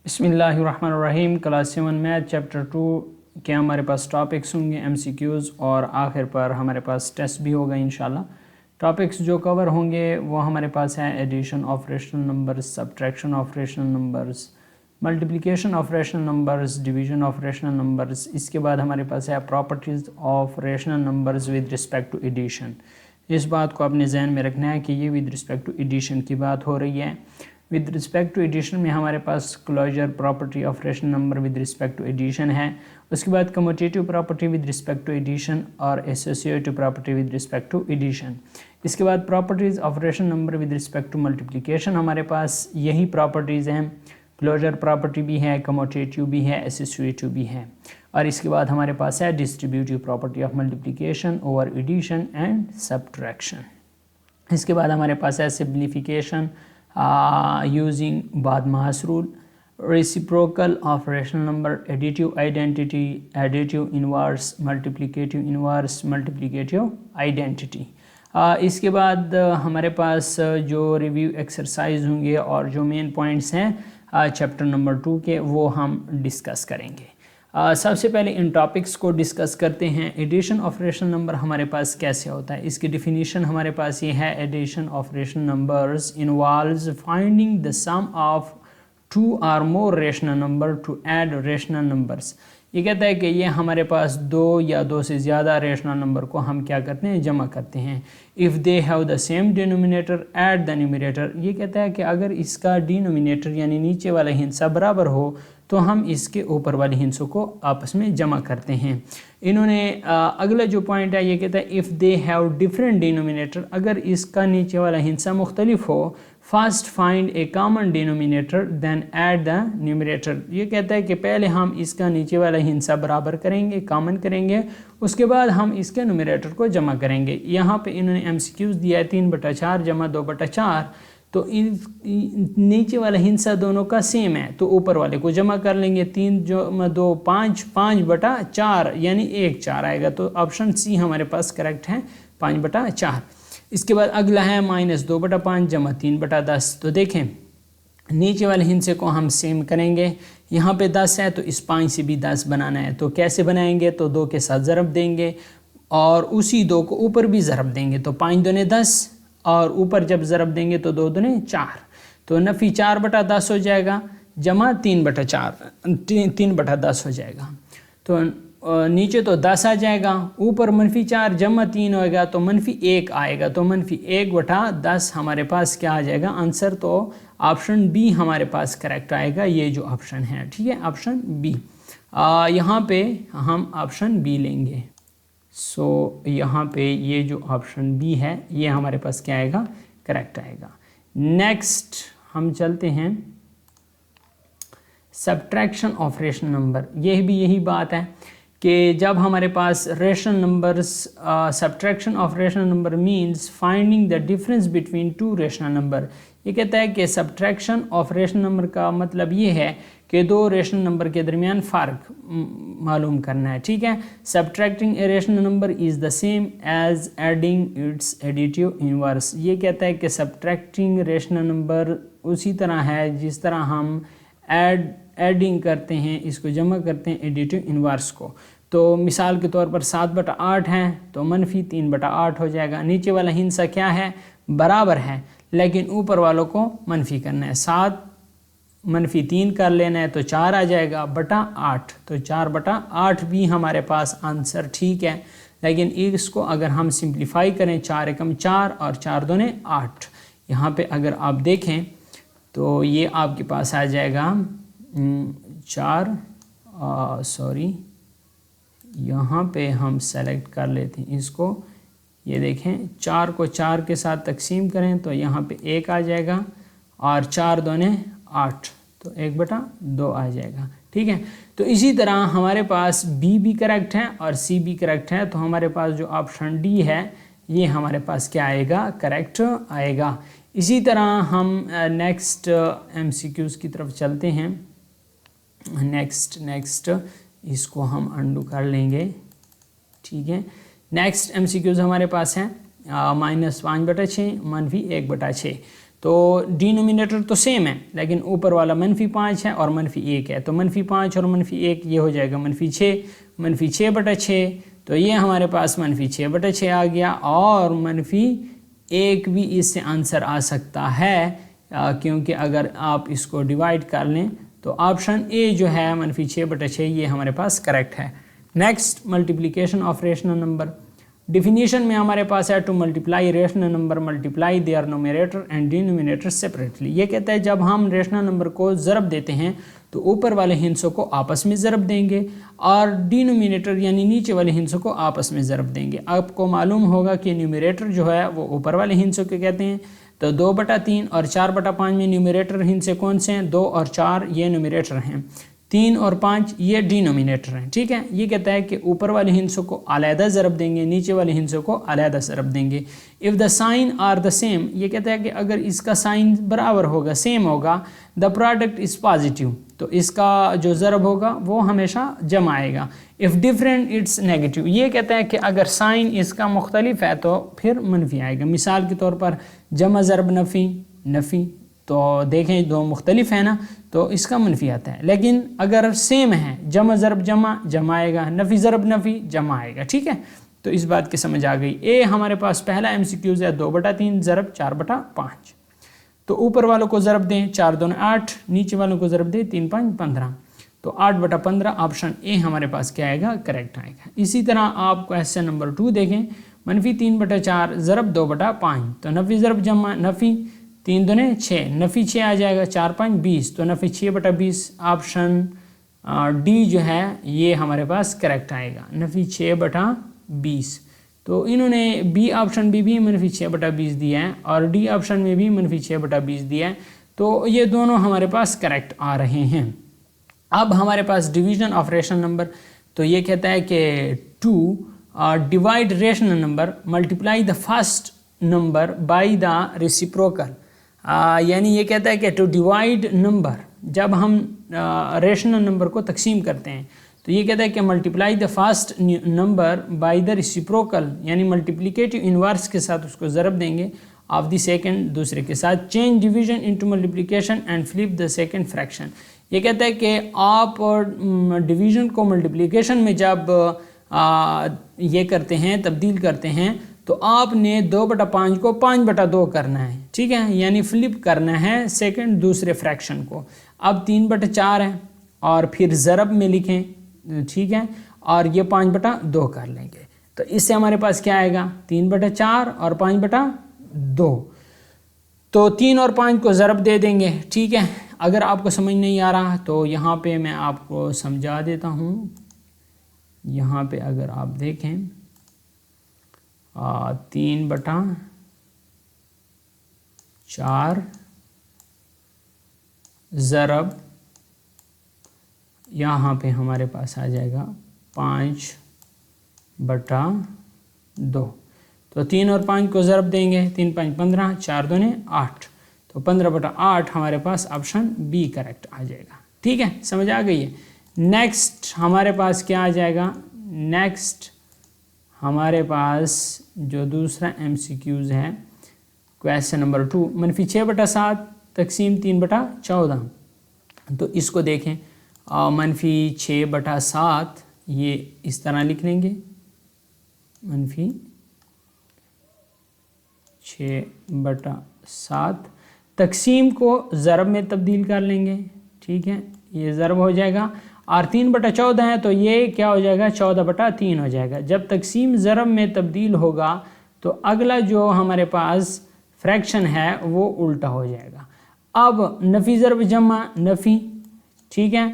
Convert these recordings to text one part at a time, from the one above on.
बिस्मिल्लाहिर्रहमानिर्रहीम। Class 7 math chapter 2 के हमारे पास टॉपिक्स होंगे MCQs और आखिर पर हमारे पास टेस्ट भी होगा इंशाल्लाह। टॉपिक्स जो कवर होंगे वो हमारे पास है addition of rational numbers, subtraction of rational numbers, multiplication of rational numbers, division of rational numbers. इसके बाद हमारे पास है properties of rational numbers with respect to addition. इस बात को अपने जहन में रखना है कि ये विद रिस्पेक्ट टू एडिशन की बात हो रही है। विद रिस्पेक्ट टू एडिशन में हमारे पास closure property of rational number with respect to addition है। उसके बाद commutative property with respect to addition और associative property with respect to addition. इसके बाद properties of rational number with respect to multiplication, हमारे पास यही प्रॉपर्टीज़ हैं। क्लोजर प्रॉपर्टी भी है, कम्यूटेटिव भी है, एसोसिएटिव भी है। और इसके बाद हमारे पास है distributive property of multiplication over addition and subtraction. इसके बाद हमारे पास है simplification using Badmas rule, reciprocal of rational number, additive identity, additive inverse, multiplicative inverse, multiplicative identity। इसके बाद हमारे पास जो रिव्यू एक्सरसाइज होंगे और जो मेन पॉइंट्स हैं चैप्टर नंबर 2 के वो हम डिस्कस करेंगे। सबसे पहले इन टॉपिक्स को डिस्कस करते हैं। एडिशन ऑफ रेशनल नंबर हमारे पास कैसे होता है, इसकी डिफिनीशन हमारे पास ये है। Addition of rational numbers involves finding the sum of 2 or more rational number to add rational numbers. ये कहता है कि ये हमारे पास 2 या 2 से ज़्यादा रेशनल नंबर को हम क्या करते हैं, जमा करते हैं। If they have the same denominator add the numerator. ये कहता है कि अगर इसका डिनोमिनेटर यानी नीचे वाला हिस्सा बराबर हो तो हम इसके ऊपर वाले हिस्सों को आपस में जमा करते हैं। इन्होंने अगला जो पॉइंट है ये कहता है if they have different denominator, अगर इसका नीचे वाला हिस्सा मुख्तलिफ हो, first find a common denominator then add the numerator. ये कहता है कि पहले हम इसका नीचे वाला हिस्सा बराबर करेंगे, कॉमन करेंगे, उसके बाद हम इसके न्यूमरेटर को जमा करेंगे। यहाँ पे इन्होंने MCQs दिया है 3/4 जमा 2/4। तो नीचे वाला हिस्सा दोनों का सेम है तो ऊपर वाले को जमा कर लेंगे। 3 जो 2 5 5/4 यानी 1 4 आएगा। तो ऑप्शन सी हमारे पास करेक्ट है, 5/4। इसके बाद अगला है -2/5 जमा 3/10। तो देखें नीचे वाले हिस्से को हम सेम करेंगे। यहाँ पे 10 है तो इस 5 से भी 10 बनाना है। तो कैसे बनाएंगे, तो 2 के साथ ज़रब देंगे और उसी 2 को ऊपर भी ज़रब देंगे। तो 5 दूने 10 और ऊपर जब ज़रब देंगे तो 2 दूने 4। तो नफ़ी 4/10 हो जाएगा जमा 3/10 हो जाएगा। तो नीचे तो 10 आ जाएगा, ऊपर -4 जमा 3 होएगा तो -1 आएगा। तो -1/10 हमारे पास क्या आ जाएगा आंसर। तो ऑप्शन बी हमारे पास करेक्ट आएगा, ये जो ऑप्शन है, ठीक है, ऑप्शन बी। यहाँ पे हम ऑप्शन बी लेंगे। सो यहाँ पे ये जो ऑप्शन बी है ये हमारे पास क्या आएगा, करेक्ट आएगा। नेक्स्ट हम चलते हैं सब्ट्रैक्शन ऑफ रेशनल नंबर। यही बात है कि जब हमारे पास rational numbers, subtraction of rational number means finding the difference between 2 rational number. ये कहता है कि सब्ट्रैक्शन ऑफ रेशनल नंबर का मतलब ये है कि 2 रेशनल नंबर के दरमियान फ़र्क मालूम करना है, ठीक है। Subtracting a rational number is the same as adding its additive inverse. ये कहता है कि सब्ट्रैक्टिंग रेशनल नंबर उसी तरह है जिस तरह हम एडिंग करते हैं, इसको जमा करते हैं एडिटिव इनवर्स को। तो मिसाल के तौर पर 7/8 है तो -3/8 हो जाएगा। नीचे वाला हिस्सा क्या है, बराबर है, लेकिन ऊपर वालों को मनफी करना है। 7 -3 कर लेना है तो 4 आ जाएगा /8। तो 4/8 भी हमारे पास आंसर ठीक है। लेकिन इसको अगर हम सिंप्लीफाई करें, 4 एकम 4 और 4 दूने 8, यहाँ पे अगर आप देखें तो ये आपके पास आ जाएगा 4 यहाँ पे हम सेलेक्ट कर लेते हैं इसको। ये देखें 4 को 4 के साथ तकसीम करें तो यहाँ पे 1 आ जाएगा और 4 दूने 8 तो 1/2 आ जाएगा, ठीक है। तो इसी तरह हमारे पास बी भी करेक्ट है और सी भी करेक्ट है। तो हमारे पास जो ऑप्शन डी है ये हमारे पास क्या आएगा, करेक्ट आएगा। इसी तरह हम नेक्स्ट MCQs की तरफ चलते हैं। नेक्स्ट इसको हम अंडू कर लेंगे, ठीक है। नेक्स्ट MCQs हमारे पास है -5/6 -1/6। तो डिनोमिनेटर तो सेम है, लेकिन ऊपर वाला -5 है और -1 है, तो -5 और -1 ये हो जाएगा -6 बटा 6, तो ये हमारे पास -6 बटा 6 आ गया। और -1 भी इससे आंसर आ सकता है, क्योंकि अगर आप इसको डिवाइड कर लें तो ऑप्शन ए जो है -6 बटा 6 ये हमारे पास करेक्ट है। Next, multiplication of rational number. Definition में हमारे पास है to multiply rational number multiply their numerator and denominator separately. ये कहता है जब हम रेशनल नंबर को ज़रब देते हैं तो ऊपर वाले हिस्सों को आपस में ज़रब देंगे और डिनोमिनेटर यानी नीचे वाले हिस्सों को आपस में ज़रब देंगे। आपको मालूम होगा कि न्यूमरेटर जो है वो ऊपर वाले हिस्सों के कहते हैं, तो 2/3 और 4/5 में न्यूमरेटर हिस्से कौन से हैं? 2 और 4 ये न्यूमरेटर हैं, 3 और 5 ये डिनोमिनेटर हैं। ठीक है, ये कहता है कि ऊपर वाले हिस्सों को अलहदा ज़रब देंगे, नीचे वाले हिस्सों को अलहदा ज़रब देंगे। If the sign are the same, ये कहता है कि अगर इसका साइन बराबर होगा, सेम होगा, द प्रोडक्ट इज़ पॉजिटिव, तो इसका जो ज़रब होगा वो हमेशा जमा आएगा। इफ़ डिफरेंट इट्स नेगेटिव, ये कहता है कि अगर साइन इसका मुख्तलिफ है तो फिर मनफी आएगा। मिसाल के तौर पर जमा ज़रब नफ़ी, तो देखें दो मुख्तलिफ है ना, तो इसका मनफी आता है। लेकिन अगर सेम है, जमा ज़रब जमा आएगा, नफ़ी ज़रब नफ़ी जमा आएगा। ठीक है, तो इस बात की समझ आ गई। ए हमारे पास पहला MCQ है 2/3 ज़रब 4/5, तो ऊपर वालों को ज़रब दें 4 दूनी 8, नीचे वालों को ज़रब दें 3 5 15, तो 8/15 ऑप्शन ए हमारे पास क्या आएगा? करेक्ट आएगा। इसी तरह आप क्वेश्चन नंबर 2 देखें, -3/4 ज़रब 2/5, तो नफ़ी ज़रब जमा नफ़ी, 3 दूनी 6, नफ़ी 6 आ जाएगा, 4 5 20, तो नफ़ी 6/20 ऑप्शन डी जो है ये हमारे पास करेक्ट आएगा, नफ़ी 6/20। तो इन्होंने बी ऑप्शन भी -6/20 दिया है और डी ऑप्शन में भी -6/20 दिया है, तो ये दोनों हमारे पास करेक्ट आ रहे हैं। अब हमारे पास डिवीजन ऑफ रेशनल नंबर, तो ये कहता है कि to divide rational number multiply the first number by the reciprocal, यानी ये कहता है कि टू डिवाइड नंबर, जब हम रेशनल नंबर को तकसीम करते हैं तो ये कहता है कि multiply the first number by the reciprocal, यानी मल्टीप्लिकेटिव इनवर्स के साथ उसको ज़रब देंगे ऑफ द सेकंड, दूसरे के साथ। Change division into multiplication and flip the second fraction, ये कहता है कि आप डिवीजन को मल्टीप्लिकेशन में जब ये करते हैं, तब्दील करते हैं, तो आपने 2/5 को 5/2 करना है। ठीक है, यानी फ्लिप करना है सेकंड दूसरे फ्रैक्शन को। अब 3/4 है और फिर ज़रब में लिखें, ठीक है, और ये 5/2 कर लेंगे, तो इससे हमारे पास क्या आएगा? 3/4 और 5/2, तो 3 और 5 को ज़रब दे देंगे। ठीक है, अगर आपको समझ नहीं आ रहा तो यहाँ पे मैं आपको समझा देता हूँ। यहाँ पे अगर आप देखें 3/4 ज़रब, यहाँ पे हमारे पास आ जाएगा 5/2, तो 3 और 5 को ज़रब देंगे, 3 5 15, 4 दूनी 8, तो 15/8 हमारे पास ऑप्शन बी करेक्ट आ जाएगा। ठीक है, समझ आ गई है। नेक्स्ट हमारे पास क्या आ जाएगा? नेक्स्ट हमारे पास जो दूसरा MCQs है क्वेश्चन नंबर 2, -6/7 तकसीम 3/14, तो इसको देखें, -6/7 ये इस तरह लिख लेंगे, -6/7 तकसीम को ज़रब में तब्दील कर लेंगे। ठीक है, ये ज़रब हो जाएगा, और 3/14 है तो ये क्या हो जाएगा? 14/3 हो जाएगा। जब तकसीम ज़रब में तब्दील होगा तो अगला जो हमारे पास फ्रैक्शन है वो उल्टा हो जाएगा। अब नफ़ी ज़रब जमा नफ़ी, ठीक है,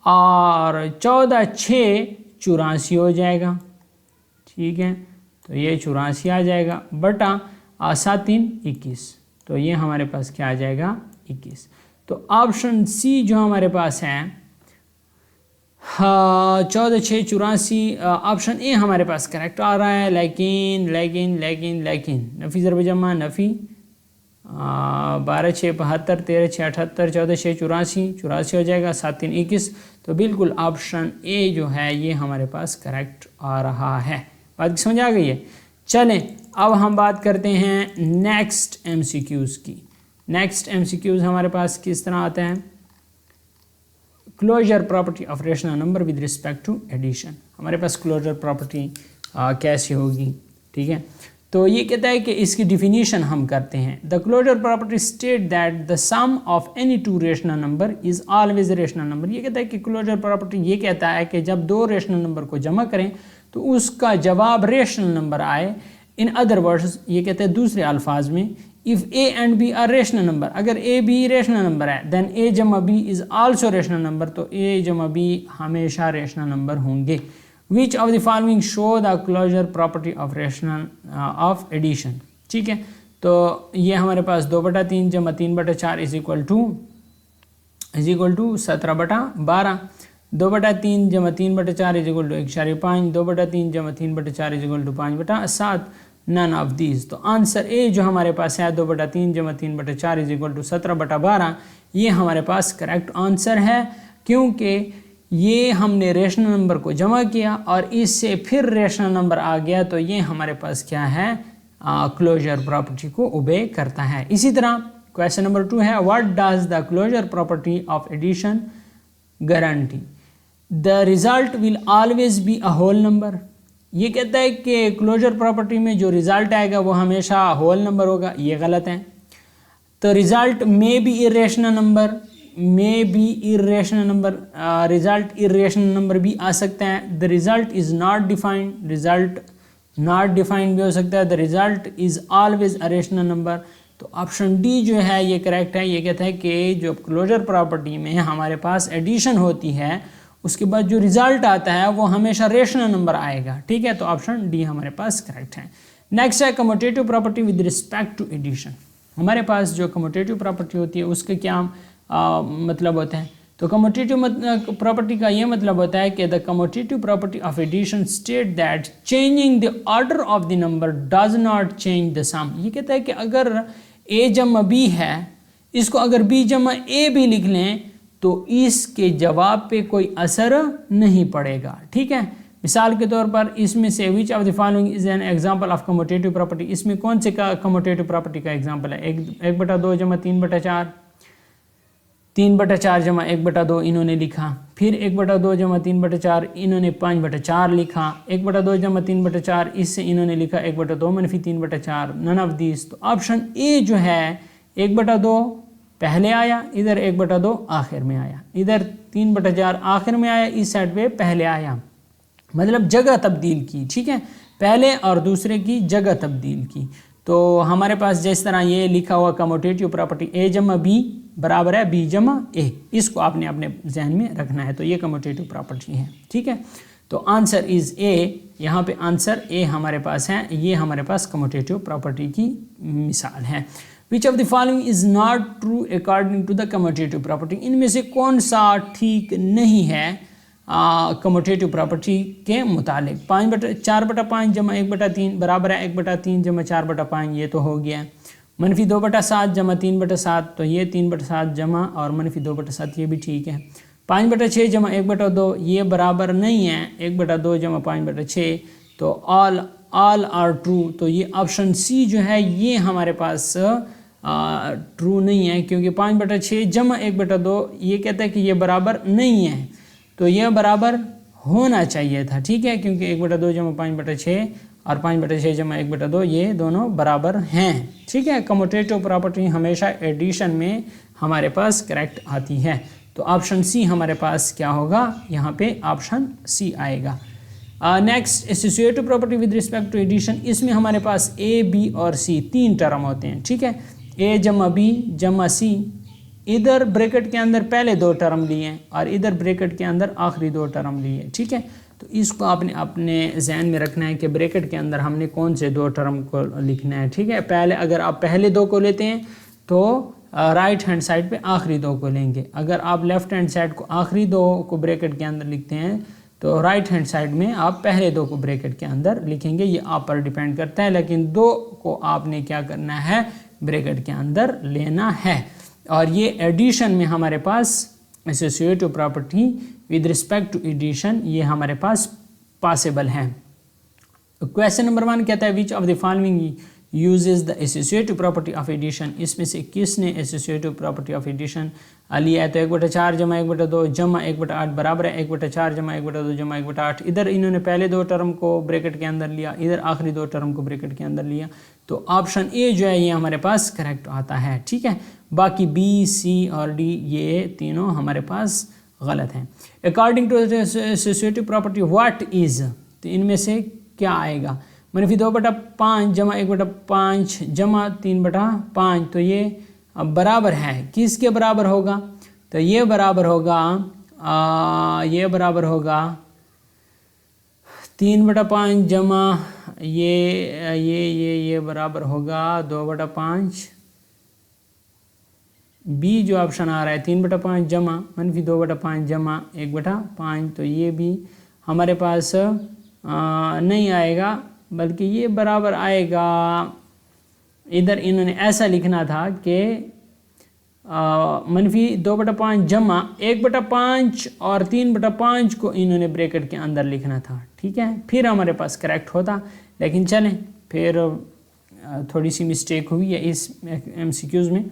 और 14 6 84 हो जाएगा। ठीक है, तो ये 84 आ जाएगा, बटा 7 3 21, तो ये हमारे पास क्या आ जाएगा? 21। तो ऑप्शन सी जो हमारे पास है 14 6 84, ऑप्शन ए हमारे पास करेक्ट आ रहा है। लेकिन नफ़ी ज़रब जमा नफ़ी, 12 6 72, 13 6 78, 14 6 84 हो जाएगा, 7 3 21, तो बिल्कुल ऑप्शन ए जो है ये हमारे पास करेक्ट आ रहा है। बात समझ आ गई है। चलें अब हम बात करते हैं नेक्स्ट MCQs की। नेक्स्ट MCQs हमारे पास किस तरह आते हैं, closure property of rational number with respect to addition. हमारे पास क्लोजर प्रॉपर्टी कैसी होगी, ठीक है। तो ये कहता है कि इसकी डिफिनीशन हम करते हैं। The closure property state that the sum of any two rational number is always rational number. ये कहता है कि क्लोजर प्रॉपर्टी ये कहता है कि जब दो रेशनल नंबर को जमा करें तो उसका जवाब रेशनल नंबर आए। इन अदर वर्ड्स ये कहते हैं दूसरे अल्फाज में, if A and B are rational number, अगर ए बी रेशनल नंबर है देन ए जमा B is also rational number, तो ए जमा बी हमेशा रेशनल नंबर होंगे। Which of the following show the closure property of rational of addition, ठीक है। तो ये हमारे पास 2/3 जमा 3/4 इज इक्वल टू 17/12, 2/3 जमा 3/4 इज इक्वल टू 1/5, 2/3 जमा 3/4 is equal to 5/7, none of these. तो आंसर ए जो हमारे पास है 2/3 जमा 3/4 इज इक्वल टू 17/12, ये हमारे पास करेक्ट आंसर है, क्योंकि ये हमने रेशनल नंबर को जमा किया और इससे फिर रेशनल नंबर आ गया, तो ये हमारे पास क्या है, क्लोजर प्रॉपर्टी को ओबे करता है। इसी तरह क्वेश्चन नंबर 2 है, what does the closure property of addition guarantee, the result will always be a whole number. ये कहता है कि क्लोजर प्रॉपर्टी में जो रिजल्ट आएगा वो हमेशा होल नंबर होगा, ये गलत है। तो result may be irrational number, may be irrational number, result irrational number भी आ सकता है। The result is not defined, result not defined भी हो सकता है। The result is always a rational number. तो ऑप्शन डी जो है ये करेक्ट है। ये कहता है कि जो क्लोजर प्रॉपर्टी में हमारे पास एडिशन होती है उसके बाद जो रिजल्ट आता है वो हमेशा रेशनल नंबर आएगा, ठीक है। तो ऑप्शन डी हमारे पास करेक्ट है। नेक्स्ट है commutative property with respect to addition. हमारे पास जो कम्यूटेटिव प्रॉपर्टी होती है उसके क्या मतलब होता है, तो कम्यूटेटिव प्रॉपर्टी का ये मतलब होता है कि the commutative property of addition state that changing the order of the number does not change the sum. ये कहता है कि अगर a जमा b है, इसको अगर b जमा a भी लिख लें तो इसके जवाब पे कोई असर नहीं पड़ेगा, ठीक है। मिसाल के तौर पर इसमें से विच of the following is an example of commutative property, इसमें कौन से का कम्यूटेटिव प्रॉपर्टी का एग्जांपल है, 1/2 जमा 3/4, 3/4 जमा 1/2 इन्होंने लिखा, फिर 1/2 जमा 3/4 इन्होंने 5/4 लिखा, 1/2 जमा 3/4 इससे इन्होंने लिखा 1/2 मनफी 3/4, नन ऑफ दिस। तो ऑप्शन ए जो है 1/2 पहले आया, इधर 1/2 आखिर में आया, इधर 3/4 आखिर में आया, इस साइड पे पहले आया, मतलब जगह तब्दील की, ठीक है, पहले और दूसरे की जगह तब्दील की। तो हमारे पास जिस तरह ये लिखा हुआ कम्यूटेटिव प्रॉपर्टी a जमा b बराबर है b जमा a, इसको आपने अपने जहन में रखना है। तो ये कम्यूटेटिव प्रॉपर्टी है, ठीक है। तो आंसर इज़ ए, यहाँ पे आंसर ए हमारे पास है, ये हमारे पास कम्यूटेटिव प्रॉपर्टी की मिसाल है। Which of the following is not true according to the commutative property, इनमें से कौन सा ठीक नहीं है कम्यूटेटिव प्रॉपर्टी के मुतालिक। 4/5 जमा 1/3 बराबर है 1/3 जमा 4/5, ये तो हो गया। मनफी 2/7 जमा 3/7, तो ये 3/7 जमा और मनफी 2/7, ये भी ठीक है। 5/6 जमा 1/2 ये बराबर नहीं है 1/2 जमा 5/6, तो ऑल आर ट्रू। तो ये ऑप्शन सी जो है ये हमारे पास ट्रू नहीं है, क्योंकि 5/6 जमा 1/2 ये कहता है कि ये बराबर नहीं है, तो यह बराबर होना चाहिए था, ठीक है, क्योंकि 1/2 जमा 5/6 और 5/6 जमा 1/2 ये दोनों बराबर हैं, ठीक है। कम्यूटेटिव प्रॉपर्टी हमेशा एडिशन में हमारे पास करेक्ट आती है। तो ऑप्शन सी हमारे पास क्या होगा, यहाँ पे ऑप्शन सी आएगा। Next associative property with respect to addition, इसमें हमारे पास ए बी और सी 3 टर्म होते हैं, ठीक है। ए जमा बी जमा सी, इधर ब्रैकेट के अंदर पहले 2 टर्म लिए और इधर ब्रैकेट के अंदर आखिरी 2 टर्म लिए, ठीक है। तो इसको आपने अपने जहन में रखना है कि ब्रैकेट के अंदर हमने कौन से 2 टर्म को लिखना है, ठीक है। पहले अगर आप पहले 2 को लेते हैं तो राइट हैंड साइड पे आखिरी 2 को लेंगे, अगर आप लेफ्ट हैंड साइड को आखिरी 2 को ब्रैकेट के अंदर लिखते हैं तो राइट हैंड साइड में आप पहले 2 को ब्रैकेट के अंदर लिखेंगे, ये आप पर डिपेंड करता है, लेकिन 2 को आपने क्या करना है, ब्रैकेट के अंदर लेना है। और ये एडिशन में हमारे पास associative property with respect to addition ये हमारे पास पॉसिबल है। क्वेश्चन नंबर 1 कहता है which of the following uses the associative property of addition, इसमें से किसने एसोसिएटिव प्रॉपर्टी ऑफ एडिशन लिया है? तो 1/4 जमा 1/2 जमा 1/8 बराबर है 1/4 जमा 1/2 जमा 1/8। इधर इन्होंने पहले दो टर्म को ब्रैकेट के अंदर लिया, इधर आखिरी दो टर्म को ब्रैकेट के अंदर लिया, तो ऑप्शन ए जो है ये हमारे पास करेक्ट आता है। ठीक है, बाकी बी, सी और डी ये तीनों हमारे पास गलत हैं। According to associative property what is, तो इनमें से क्या आएगा? -2/5 जमा 1/5 जमा 3/5, तो ये बराबर है, किसके बराबर होगा? तो ये बराबर होगा 3/5 जमा ये बराबर होगा 2/5। बी जो ऑप्शन आ रहा है 3/5 जमा -2/5 जमा 1/5, तो ये भी हमारे पास नहीं आएगा, बल्कि ये बराबर आएगा, इधर इन्होंने ऐसा लिखना था कि -2/5 जमा 1/5 और 3/5 को इन्होंने ब्रैकेट के अंदर लिखना था। ठीक है, फिर हमारे पास करेक्ट होता, लेकिन चलें फिर थोड़ी सी मिस्टेक हुई है इस MCQs में।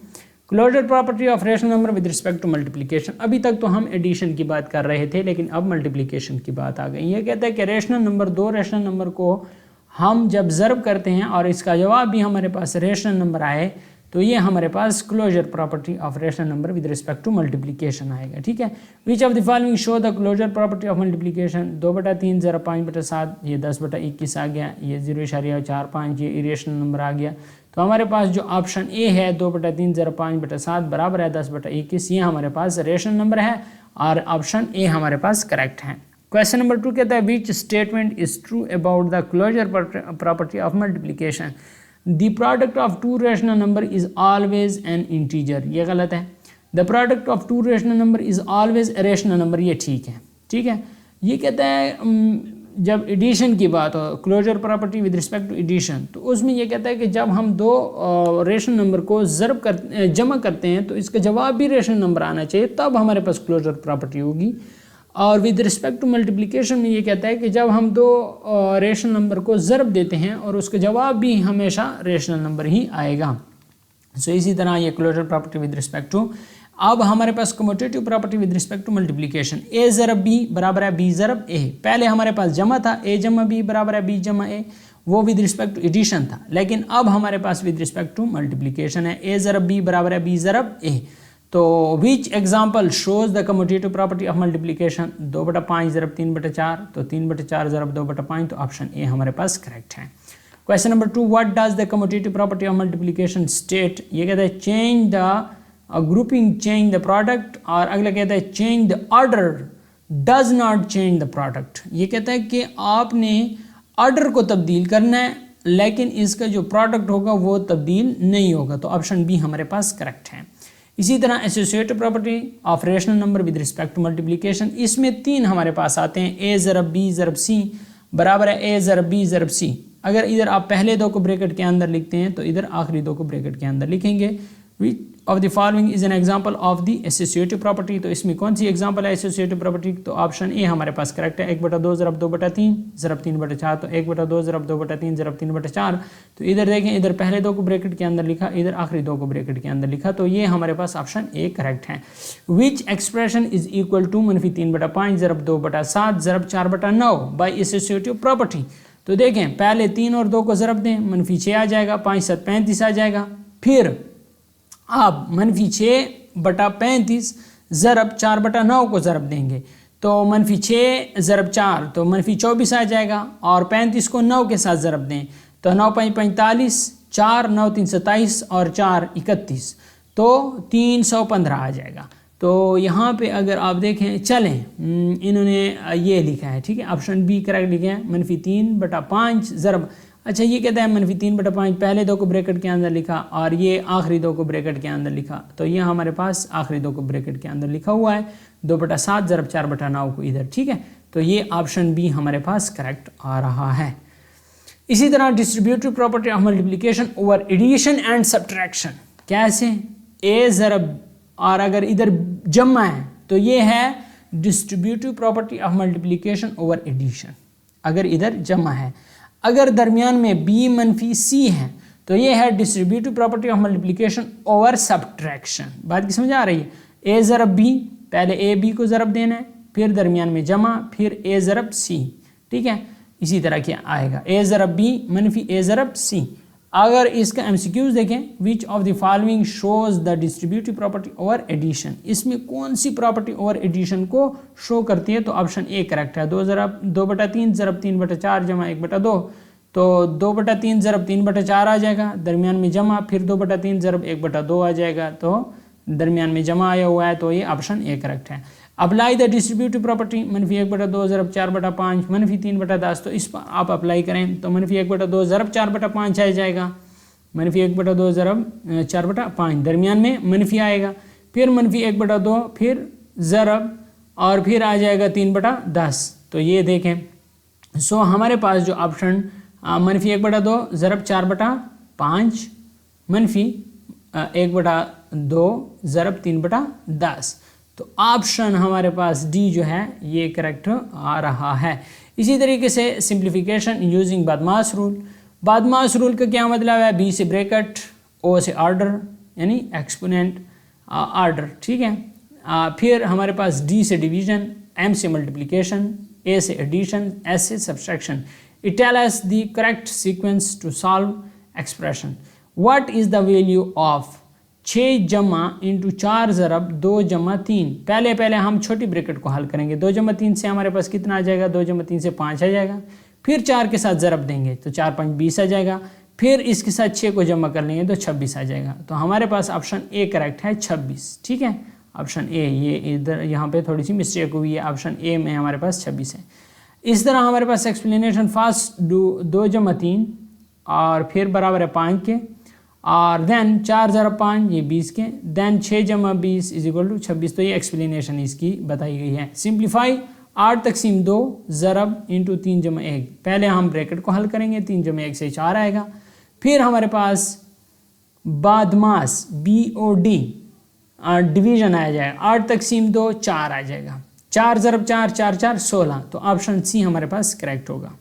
Closure property of rational number with respect to multiplication, अभी तक तो हम एडिशन की बात कर रहे थे, लेकिन अब मल्टीप्लिकेशन की बात आ गई। ये कहता है कि रेशनल नंबर, दो रेशनल नंबर को हम जब ज़र्ब करते हैं और इसका जवाब भी हमारे पास रेशनल नंबर आए, तो ये हमारे पास closure property of rational number with respect to multiplication आएगा। ठीक है, which of the following show the closure property of multiplication? 2/3 ज़रा 5/7, ये 10/21 आ गया, ये 0.45 ये इरेशनल नंबर आ गया। तो हमारे पास जो ऑप्शन ए है 2/3 ज़रा 5/7 बराबर है 10/21, ये हमारे पास रेशनल नंबर है और ऑप्शन ए हमारे पास करेक्ट है। क्वेश्चन नंबर 2 कहता है which statement is true about the closure property of multiplication? The product of two rational number is always an integer, ये गलत है। The product of two rational number is always a rational number, ये ठीक है। ठीक है, ये कहता है जब एडिशन की बात हो, closure property with respect to addition, तो उसमें ये कहता है कि जब हम दो रेशनल नंबर को जमा करते हैं तो इसका जवाब भी रेशनल नंबर आना चाहिए, तब हमारे पास क्लोजर प्रॉपर्टी होगी। और विद रिस्पेक्ट टू मल्टीप्लिकेशन में ये कहता है कि जब हम दो रेशनल नंबर को ज़रब देते हैं और उसका जवाब भी हमेशा रेशनल नंबर ही आएगा। सो इसी तरह ये closure property with respect to. अब हमारे पास commutative property with respect to multiplication, A ज़रब बी बराबर है बी ज़रब ए। पहले हमारे पास जमा था, ए जमा बी बराबर है बी जमा ए, वो विद रिस्पेक्ट टू एडिशन था, लेकिन अब हमारे पास विद रिस्पेक्ट टू मल्टीप्लिकेशन है, ए ज़रब बी बराबर है बी ज़रब ए। तो विच example shows the commutative property of multiplication? 2/5 ज़रब 3/4, तो 3/4 ज़रब 2/5, तो ऑप्शन ए हमारे पास करेक्ट है। Question number 2, what does the commutative property of multiplication state? ये कहता है change the grouping change the product, और अगला कहता है change the order does not change the product. ये कहता है कि आपने ऑर्डर को तब्दील करना है, लेकिन इसका जो प्रोडक्ट होगा वो तब्दील नहीं होगा, तो ऑप्शन बी हमारे पास करेक्ट है। इसी तरह associative property of rational number with respect to multiplication, इसमें 3 हमारे पास आते हैं, ए ज़रब बी ज़रब सी बराबर है ए ज़रब बी ज़रब सी। अगर इधर आप पहले दो को ब्रैकेट के अंदर लिखते हैं तो इधर आखिरी दो को ब्रैकेट के अंदर लिखेंगे। विच of the following is an example of the associative property, तो इसमें कौन सी एग्जाम्पल है एसोसिएटिव प्रॉपर्टी? तो ऑप्शन ए हमारे पास करेक्ट है, 1/2 ज़रब 2/3 ज़रब 3/4, तो 1/2 ज़रब 2/3 ज़रब 3/4। तो इधर देखें, इधर पहले दो को ब्रैकेट के अंदर लिखा, इधर आखिरी दो को ब्रैकेट के अंदर लिखा, तो ये हमारे पास ऑप्शन ए करेक्ट है। Which expression is equal to -3/5 ज़रब 2/7 ज़रब 4/9 बाई एसोसिएटिव प्रॉपर्टी? तो देखें, पहले 3 और 2 को ज़रब दें, -6 आ जाएगा, 5 7 35 आ जाएगा, फिर आप -6/35 ज़रब 4/9 को ज़रब देंगे, तो -6 ज़रब 4 तो -24 आ जाएगा, और 35 को 9 के साथ ज़रब दें तो 9 5 45, 4 9 3 27 और 4 31, तो 315 आ जाएगा। तो यहाँ पे अगर आप देखें, चलें इन्होंने ये लिखा है, ठीक है, ऑप्शन बी करेक्ट लिखे हैं, -3/5 ज़रब। अच्छा, ये कहता है -3/5, पहले दो को ब्रैकेट के अंदर लिखा और ये आखिरी दो को ब्रैकेट के अंदर लिखा, तो ये हमारे पास आखिरी दो को ब्रैकेट के अंदर लिखा हुआ है, 2/7 ज़रब 4/9 को इधर, ठीक है। तो ये ऑप्शन बी हमारे पास करेक्ट आ रहा है। इसी तरह distributive property of multiplication over addition and subtraction, कैसे? ए ज़रब, और अगर इधर जमा है तो ये है distributive property of multiplication over addition, अगर इधर जमा है। अगर दरमियान में b - c है तो ये है distributive property of multiplication over subtraction. बात की समझ आ रही है? ए ज़रब बी, पहले ए बी को ज़रब देना है, फिर दरमियान में जमा, फिर ए ज़रब सी, ठीक है। इसी तरह क्या आएगा, ए ज़रब बी मनफी ए ज़रब सी। अगर इसका एमसीक्यूज देखें, which of the following shows the distributive property over addition, इसमें कौन सी प्रॉपर्टी ओवर एडिशन को शो करती है? तो ऑप्शन ए करेक्ट है। 2/3 ज़रब 3/4 जमा 1/2, तो 2/3 ज़रब 3/4 आ जाएगा, दरमियान में जमा, फिर 2/3 ज़रब 1/2 आ जाएगा, तो दरमियान में जमा आया हुआ है, तो ये ऑप्शन ए करेक्ट है। अप्लाई द डिस्ट्रीब्यूटिव प्रॉपर्टी, मनफी 1/2 ज़रब 4/5 मनफी 3/10, तो इस पर आप अप्लाई करें तो मनफी 1/2 ज़रब 4/5 आ जाएगा, मनफी 1/2 ज़रब 4/5, दरमियान में मनफी आएगा, फिर मनफी 1/2, फिर ज़रब, और फिर आ जाएगा 3/10। तो ये देखें, सो हमारे पास जो ऑप्शन मनफी 1/2 ज़रब 4/5 मनफी 1/2 ज़रब 3/10, तो ऑप्शन हमारे पास डी जो है ये करेक्ट आ रहा है। इसी तरीके से सिंप्लीफिकेशन यूजिंग बदमाश रूल। बदमाश रूल का क्या मतलब है? बी से ब्रैकेट, ओ से ऑर्डर यानी एक्सपोनेंट ऑर्डर, ठीक है। फिर हमारे पास डी से डिवीजन, एम से मल्टीप्लिकेशन, ए से एडिशन, एस से subtraction. It tell us the correct sequence to solve expression. What is the value of 6 जमा इंटू 4 ज़रब 2 जमा 3। पहले हम छोटी ब्रैकेट को हल करेंगे। 2 जमा 3 से हमारे पास कितना आ जाएगा? 2 जमा 3 से 5 आ जाएगा, फिर 4 के साथ ज़रब देंगे तो 4 5 20 आ जाएगा, फिर इसके साथ 6 को जमा कर लेंगे तो 26 आ जाएगा। तो हमारे पास ऑप्शन ए करेक्ट है 26, ठीक है। ऑप्शन ए, ये इधर यहाँ पे थोड़ी सी मिस्टेक हुई है, ऑप्शन ए में हमारे पास 26 है। इस तरह हमारे पास एक्सप्लेनेशन फास्ट 2 जमा 3 और फिर बराबर है 5 के, और देन 4 ज़रब 5 ये 20 के, देन 6 जमा 20 इज इक्वल टू 26। तो ये एक्सप्लेनेशन इसकी बताई गई है। सिंप्लीफाई 8 तकसीम 2 ज़रब इंटू 3 जमा 1। पहले हम ब्रैकेट को हल करेंगे, 3 जमा 1 से 4 आएगा, फिर हमारे पास बदमाश BOD डिवीजन आ जाएगा, 8 तकसीम 2 4 आ जाएगा, 4 ज़रब 4 4 4 16। तो ऑप्शन सी हमारे पास करेक्ट होगा।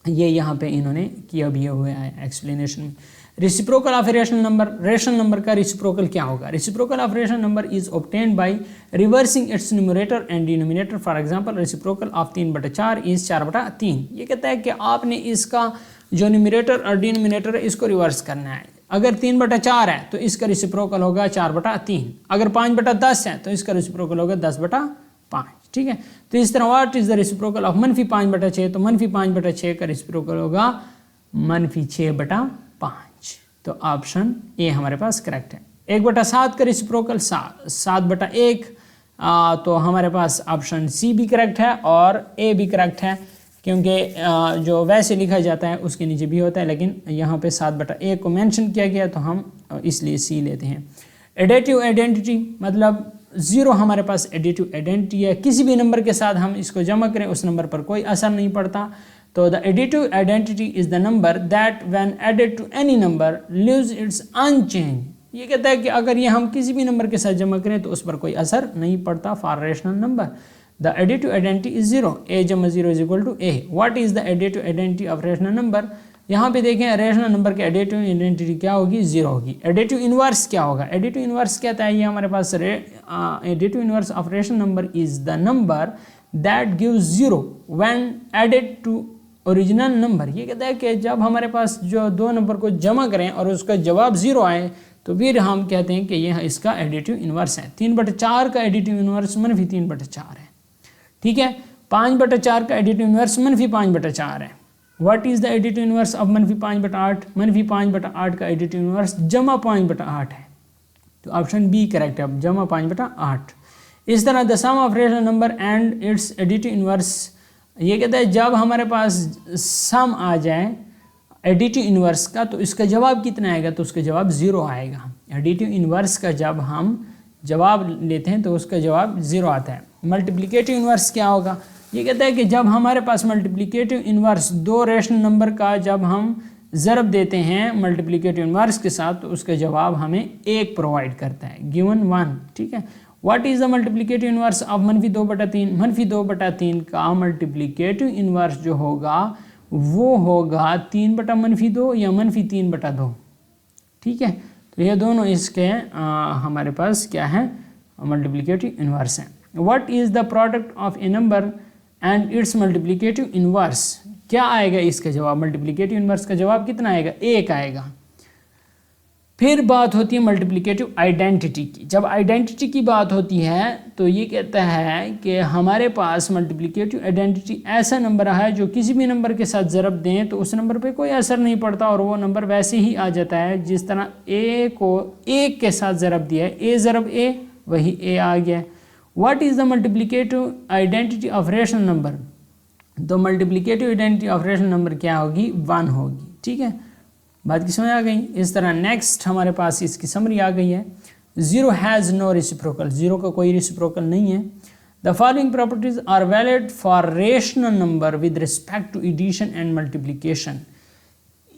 ये यहाँ पे इन्होंने किया भी हुआ है एक्सप्लेनेशन में। Reciprocal of rational number, rational number का रेसिप्रोकल क्या होगा? Reciprocal of rational number is obtained by reversing it's numerator and denominator. For example reciprocal of 3/4 is 4/3। ये कहता है कि आपने इसका जो न्यूमरेटर और डिनोमिनेटर है इसको रिवर्स करना है। अगर 3/4 है तो इसका रेसिप्रोकल होगा 4/3, अगर 5/10 है तो इसका रेसिप्रोकल होगा 10/5, ठीक है। तो इस तरह what is the reciprocal of मनफी 5/6, तो मनफी 5/6 का रेसिप्रोकल होगा मनफी 6/5। तो ऑप्शन ए हमारे पास करेक्ट है। 1/7 का रेसिप्रोकल 7/1, तो हमारे पास ऑप्शन सी भी करेक्ट है और ए भी करेक्ट है, क्योंकि जो वैसे लिखा जाता है उसके नीचे भी होता है, लेकिन यहाँ पे 7/1 को मेंशन किया गया तो हम इसलिए सी लेते हैं। एडिटिव आइडेंटिटी मतलब 0 हमारे पास एडिटिव आइडेंटिटी है, किसी भी नंबर के साथ हम इसको जमा करें उस नंबर पर कोई असर नहीं पड़ता। तो the additive identity is the number that when added to any number leaves its unchanged. ये कहता है कि अगर ये हम किसी भी नंबर के साथ जमा करें तो उस पर कोई असर नहीं पड़ता for rational number. The additive identity is 0, a जमा 0 is equal to a। What is the additive identity of rational number? यहाँ पे देखें रेशनल नंबर की एडिटिव आइडेंटिटी क्या होगी? 0 होगी। एडिटिव इनवर्स क्या होगा? एडिटिव इनवर्स कहता है ये हमारे पास additive inverse of rational number is the number that gives 0 when added to original number. ये कहता है कि जब हमारे पास जो दो नंबर को जमा करें और उसका जवाब 0 आए तो फिर हम कहते हैं कि यह इसका एडिटिव इनवर्स है। 3/4 का एडिटिव इनवर्स मनफी 3/4 है, ठीक है। 5/4 का एडिटिव इनवर्स मनफी 5/4 है। What is the additive inverse of मनफी 5/8? मनफी 5/8 का एडिटिव इनवर्स जमा 5/8 है, तो ऑप्शन बी करेक्ट है, जमा 5/8। इस तरह the sum of rational number and its additive inverse, ये कहता है जब हमारे पास सम आ जाए एडिटिव इनवर्स का तो इसका जवाब कितना आएगा? तो उसका जवाब 0 आएगा। एडिटिव इनवर्स का जब हम जवाब लेते हैं तो उसका जवाब 0 आता है। मल्टीप्लिकेटिव इनवर्स क्या होगा? ये कहता है कि जब हमारे पास मल्टीप्लिकेटिव इनवर्स दो रेशनल नंबर का जब हम ज़रब देते हैं मल्टीप्लिकेटिव इनवर्स के साथ तो उसका जवाब हमें 1 प्रोवाइड करता है, गिवन 1, ठीक है। What is the multiplicative inverse of मनफी 2/3? मनफी 2/3 का मल्टीप्लिकेटिव इनवर्स जो होगा वो होगा 3/-2 या -3/2। ठीक है, तो ये दोनों इसके हमारे पास क्या है, मल्टीप्लिकेटिव इन्वर्स हैं। What is the product of A number and it's multiplicative inverse, क्या आएगा इसका जवाब, मल्टीप्लिकेटिव इन्वर्स का जवाब कितना आएगा, 1 आएगा। फिर बात होती है मल्टीप्लिकेटिव आइडेंटिटी की। जब आइडेंटिटी की बात होती है तो ये कहता है कि हमारे पास मल्टीप्लिकेटिव आइडेंटिटी ऐसा नंबर है जो किसी भी नंबर के साथ ज़रब दें तो उस नंबर पे कोई असर नहीं पड़ता और वो नंबर वैसे ही आ जाता है जिस तरह ए को 1 के साथ ज़रब दिया है, ए ज़रब ए वही ए आ गया। What is the multiplicative identity of rational number, तो multiplicative identity of rational number क्या होगी, 1 होगी। ठीक है, बात की समझ आ गई। इस तरह नेक्स्ट हमारे पास इसकी समरी आ गई है। 0 हैज़ नो रेसिप्रोकल, 0 का कोई रेसिप्रोकल नहीं है। The following properties are valid for rational number with respect to addition and multiplication.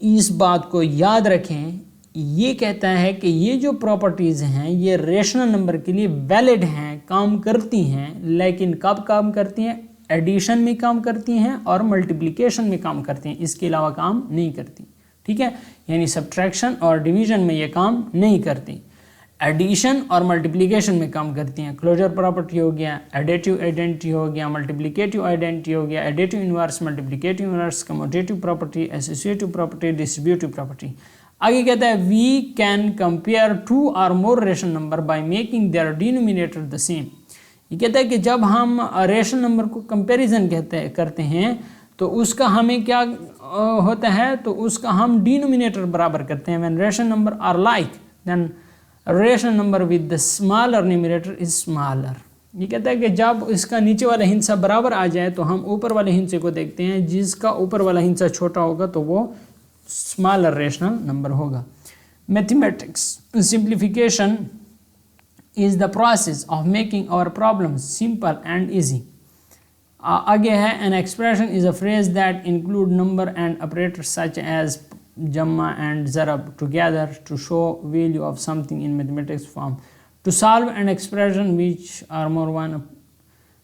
इस बात को याद रखें, ये कहता है कि ये जो प्रॉपर्टीज़ हैं ये रेशनल नंबर के लिए वैलिड हैं, काम करती हैं, लेकिन कब काम करती हैं, एडिशन में काम करती हैं और मल्टीप्लिकेशन में काम करती हैं, इसके अलावा काम नहीं करती। ठीक है, यानी सब्ट्रैक्शन और डिवीजन में ये काम नहीं करती, एडिशन और मल्टीप्लिकेशन में काम करती हैं। क्लोजर प्रॉपर्टी हो गया, एडिटिव आइडेंटिटी हो गया, मल्टीप्लिकेटिव आइडेंटिटी हो गया, additive inverse, multiplicative inverse, commutative property, associative property, distributive property. आगे कहता है वी कैन कंपेयर 2 और more rational number by making their denominator the same. ये कहता है कि जब हम रेशनल नंबर को कंपैरिजन करते हैं तो उसका हमें क्या होता है, तो उसका हम डिनोमिनेटर बराबर करते हैं। When rational number are like then rational number with the smaller numerator is smaller. ये कहता है कि जब इसका नीचे वाला हिस्सा बराबर आ जाए तो हम ऊपर वाले हिस्से को देखते हैं, जिसका ऊपर वाला हिस्सा छोटा होगा तो वो स्मॉलर रेशनल नंबर होगा। Mathematics simplification is the process of making our problems simple and easy. आगे है an expression is a phrase that include number and operators such as जम्मा एंड ज़रब together to show value of something in mathematics form. To solve an expression which are more one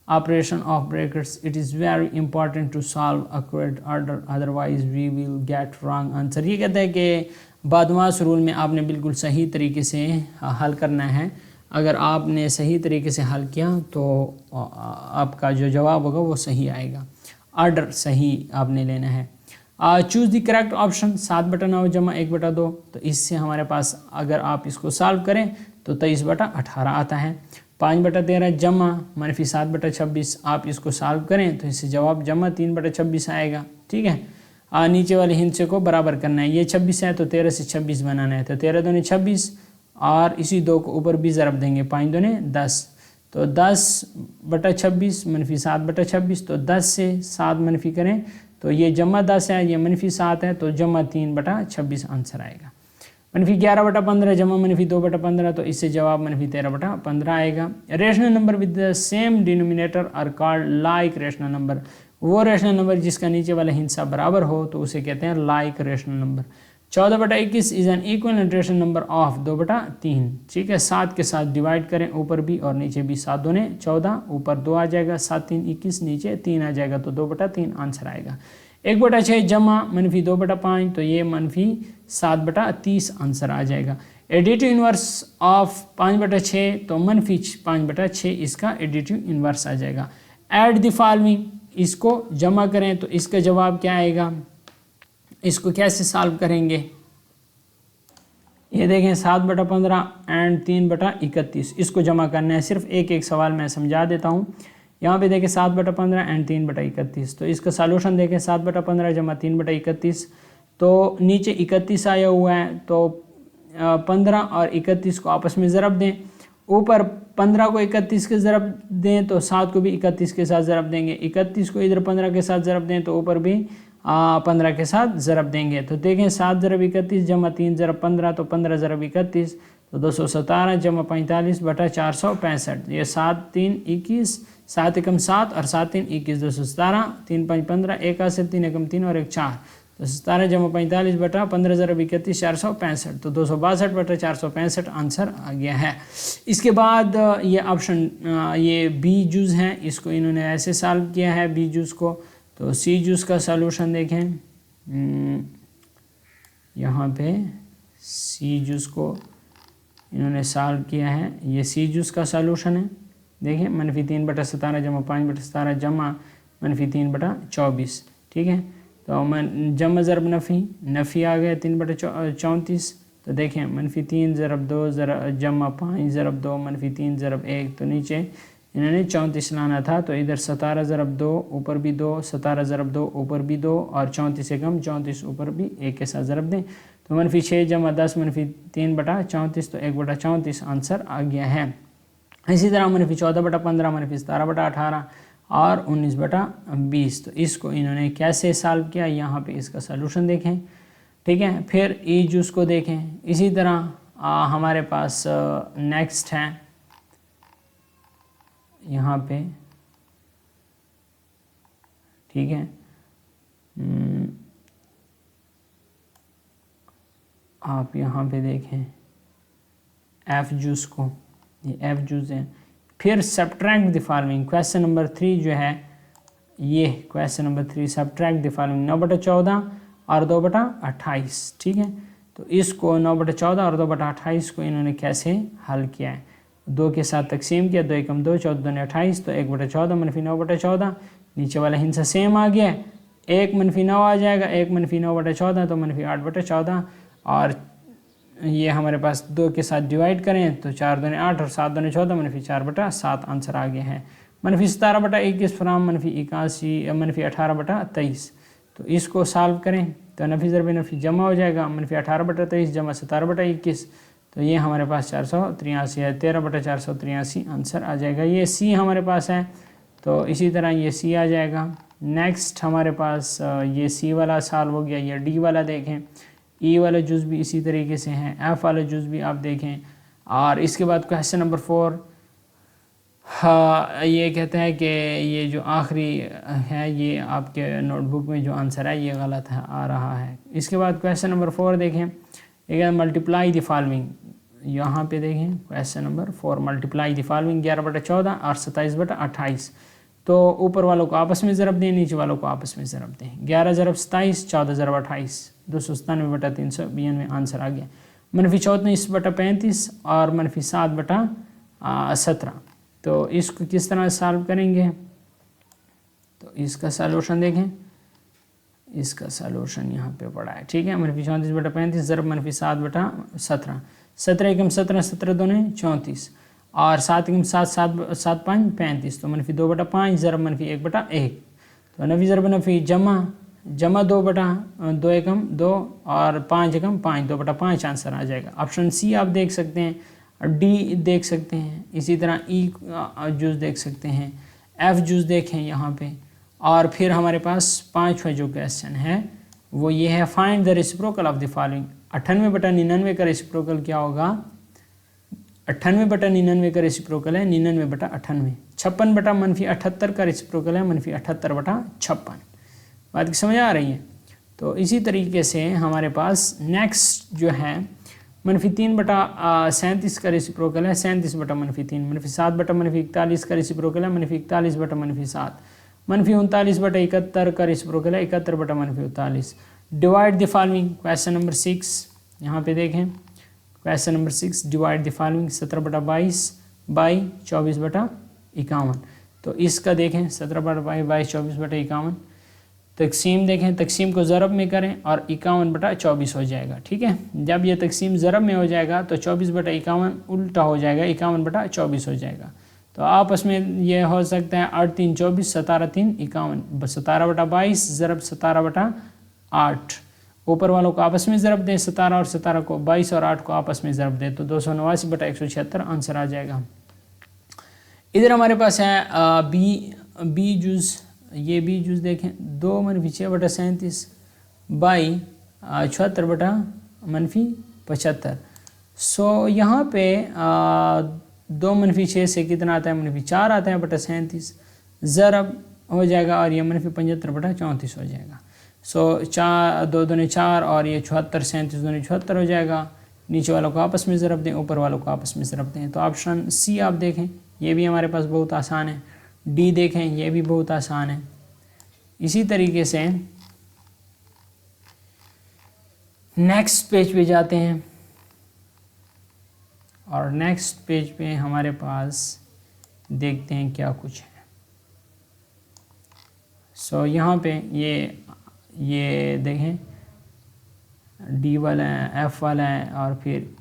operation of brackets, it is very important to solve accurate order, otherwise we will get wrong answer। ये कहता है कि बदमाश rule में आपने बिल्कुल सही तरीके से हल करना है। अगर आपने सही तरीके से हल किया तो आपका जो जवाब होगा वो सही आएगा, ऑर्डर सही आपने लेना है। चूज़ द करेक्ट ऑप्शन 7/9 जमा 1/2। तो इससे हमारे पास अगर आप इसको सॉल्व करें तो 23/18 आता है। 5/13 जमा -7/26, आप इसको सॉल्व करें तो इससे जवाब जमा 3/26 आएगा। ठीक है, नीचे वाले हिस्से को बराबर करना है, ये 26 है तो 13 से 26 बनाना है, तो 13 दूनी 26 और इसी 2 को ऊपर भी ज़रब देंगे, 5 दूनी 10, तो 10/26 -7/26, तो 10 से 7 मनफी करें तो ये जमा 10 है, ये -7 है, तो जमा 3/26 आंसर आएगा। -11/15 जमा -2/15, तो इससे जवाब -13/15 आएगा। Rational number with the same denominator are called like rational number. वो रेशनल नंबर जिसका नीचे वाला हिस्सा बराबर हो तो उसे कहते हैं like rational number. 14/21 is an equal rational number of 2/3। ठीक है, 7 के साथ डिवाइड करें, ऊपर भी और नीचे भी, 7 दूने 14, ऊपर 2 आ जाएगा, 7 3 21, नीचे 3 आ जाएगा, तो 2/3 आंसर आएगा। 1/6 जमा -2/5, तो ये -7/30 आंसर आ जाएगा। एडिटिव इन्वर्स ऑफ 5/6, तो -5/6 इसका एडिटिव इन्वर्स आ जाएगा। ऐड द फॉलोइंग, इसको जमा करें तो इसका जवाब क्या आएगा, इसको कैसे सॉल्व करेंगे, ये देखें 7/15 एंड 3/31, इसको जमा करना है। सिर्फ एक सवाल मैं समझा देता हूँ। यहाँ पे देखें 7/15 एंड 3/31, तो इसका सॉल्यूशन देखें 7/15 जमा 3/31, तो नीचे 31 आया हुआ है, तो 15 और 31 को आपस में ज़रब दें, ऊपर 15 को 31 के ज़रब दें तो 7 को भी 31 के साथ ज़रब देंगे, 31 को इधर 15 के साथ ज़रब दें तो ऊपर भी 15 के साथ ज़रब देंगे। तो देखें 7 × 31 जमा 3 × 15, तो 15 × 31, तो 217 जमा 45/465। ये 7 3 21, 7 एकम 7 और 7 3 21, 217, 3 5 15, 1 हासिल 3 एकम 3 और 1 4, तो 17 जमा 45/15 × 31 465, तो 262/465 आंसर आ गया है। इसके बाद ये ऑप्शन ये बी जूज़ हैं, इसको इन्होंने ऐसे सॉल्व किया है बी जूज़ को, तो सी जूस का सॉल्यूशन देखें, यहाँ पे सी जूस को इन्होंने सॉल्व किया है। ये सी जूस का सॉल्यूशन है। देखिए -3/17 जमा 5/17 जमा -3/24, ठीक है। तो जमा ज़रब नफ़ी आ गया 3/34। तो देखें -3 ज़रब 2 जमा 5 ज़रब 2 -3 ज़रब 1। तो नीचे इन्होंने 34 लाना था, तो इधर 17 ज़रब 2 ऊपर भी 2, 17 ज़रब 2 ऊपर भी 2 और 34 से कम 34 ऊपर भी 1 के साथ ज़रब दें। तो -6 जमा 10 -3/34, तो 1/34 आंसर आ गया है। इसी तरह -14/15 -17/18 और 19/20। तो इसको इन्होंने कैसे सॉल्व किया, यहाँ पे इसका सलूशन देखें, ठीक है। फिर ई जूस को देखें। इसी तरह हमारे पास नेक्स्ट है यहाँ पे, ठीक है। आप यहाँ पे देखें एफ जूस को, ये एफ जूस है। फिर subtract the following, question number 3 जो है ये question number 3, subtract the following 9/14 और 2/28, ठीक है। तो इसको 9/14 और 2/28 को इन्होंने कैसे हल किया है, 2 के साथ तकसीम किया, 2 एकम 2, 14 दूनी 28, तो 1/14 -9/14। नीचे वाला हिस्सा सेम आ गया, 1 -9 आ जाएगा, 1 -9/14 तो -8/14। और ये हमारे पास 2 के साथ डिवाइड करें तो 4 दूनी 8 और 7 दूनी 14, -4/7 आंसर आ गया है। -17/21 फ्राम -81 -18/23। तो इसको सॉल्व करें तो नफ़ी ज़रब नफ़ी जमा हो जाएगा, -18/23 जमा 17/21। तो ये हमारे पास 483 है, 13/483 आंसर आ जाएगा। ये सी हमारे पास है, तो इसी तरह ये सी आ जाएगा। नेक्स्ट हमारे पास ये सी वाला सॉल्व हो गया। ये डी वाला देखें, ई वाला जूस भी इसी तरीके से है, एफ वाला जूस भी आप देखें। और इसके बाद क्वेश्चन नंबर 4, हाँ, ये कहते हैं कि ये जो आखिरी है ये आपके नोटबुक में जो आंसर है ये गलत है आ रहा है। इसके बाद क्वेश्चन नंबर 4 देखें, एक मल्टीप्लाई द फॉलोइंग, यहाँ पे देखें question number 4, multiply the following 11/14 और 27/28। तो ऊपर वालों को आपस में ज़रब दें, नीचे वालों को आपस में ज़रब दें। 11 ज़रब 27, 14 ज़रब 28, 297/392 आंसर आ गया। -34/35 और -7/17। तो इसको किस तरह सॉल्व करेंगे, तो इसका सॉल्यूशन देखें। इसका सॉल्यूशन यहाँ पे पड़ा है, ठीक है। -34/35 ज़रब -7/17, 17 एकम 17, 17 दूनी 34 और 7 एकम 7, 7 5 35। तो -2/5 ज़रब -1/1। तो नफ़ी ज़रब नफ़ी जमा 2 एकम 2 और 5 एकम 5, 2/5 आंसर आ जाएगा। ऑप्शन सी आप देख सकते हैं, डी देख सकते हैं, इसी तरह ई जूस देख सकते हैं, एफ जूस देखें यहाँ पे। और फिर हमारे पास 5वां जो क्वेश्चन है वो ये है, find the reciprocal of the following. 98/99 का रेसिप्रोकल क्या होगा, 98/99 का रेसिप्रोकल है 99/98। 56/-78 का रेसिप्रोकल है -78/56। बात की समझ आ रही है। तो इसी तरीके से हमारे पास नेक्स्ट जो है -3/37 का रेसिप्रोकल है 37/-3। -7/-41 का रेसिप्रोकल है -41/-7। -39/71 का रेसिप्रोकल है 71/-39। Divide the following, question number 6 यहाँ पे देखें। Question number 6, divide the following 17/22 by 24/51। तो इसका देखें 17/22 बाई 24/51। तकसीम देखें, तकसीम को ज़रब में करें और 51/24 हो जाएगा, ठीक है। जब ये तकसीम ज़रब में हो जाएगा तो 24/51 उल्टा हो जाएगा, 51/24 हो जाएगा। तो आपस में ये हो सकता है 8 3 24, 17 3 51, 17/22 ज़रब 17/8। ऊपर वालों को आपस में ज़रब दें, 17 और 17 को, 22 और 8 को आपस में ज़रब दें, तो 289/176 आंसर आ जाएगा। इधर हमारे पास है बी जूस। ये बी जूस देखें, 2 -6/37 बाई 76/-75। सो यहाँ पे 2 -6 से कितना आता है, -4 आता है -37 ज़रब हो जाएगा और ये -75/-34 हो जाएगा। सो 4 2 दूनी 4 और ये 74, 37 दूनी 74 हो जाएगा। नीचे वालों को आपस में ज़रब दें, ऊपर वालों को आपस में ज़रब दें। तो ऑप्शन सी आप देखें, ये भी हमारे पास बहुत आसान है। डी देखें, ये भी बहुत आसान है। इसी तरीके से नेक्स्ट पेज पे जाते हैं और नेक्स्ट पेज पे हमारे पास देखते हैं क्या कुछ है। सो यहाँ पे ये देखें डी वाला है, एफ़ वाला है और फिर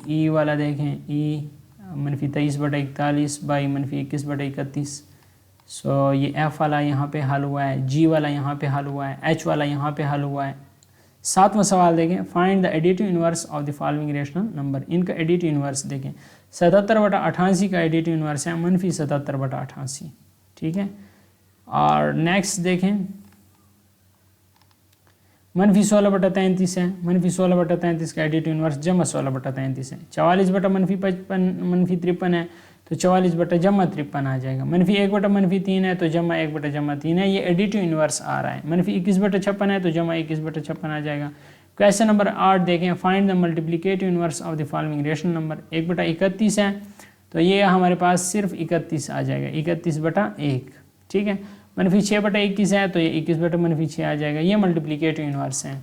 ई वाला देखें, ई -23/41 बाई -21/31। सो ये एफ़ वाला यहाँ पे हल हुआ है, जी वाला यहाँ पे हल हुआ है, एच वाला यहाँ पे हल हुआ है। 7वां सवाल देखें, find the additive inverse of the following rational number. इनका एडिटिव इन्वर्स देखें, 77/88 का एडिटिव इन्वर्स है -77/88, ठीक है। और नेक्स्ट देखें -16/33 है, -16/33 का एडिटिव इन्वर्स जमा 16/33 है। 44/-53 है तो 44/-53 आ जाएगा। -1/-3 है तो जमा 1/-3 है, ये एडिटिव इन्वर्स आ रहा है। -21/56 है तो जमा 21/56 आ जाएगा। क्वेश्चन नंबर 8 देखें, find the multiplicative inverse of the following rational number. 1/31 है तो ये हमारे पास सिर्फ 31 आ जाएगा, 31/1, ठीक है। -6/21 है तो ये 21/-6 आ जाएगा, ये मल्टीप्लिकेटिव इन्वर्स है।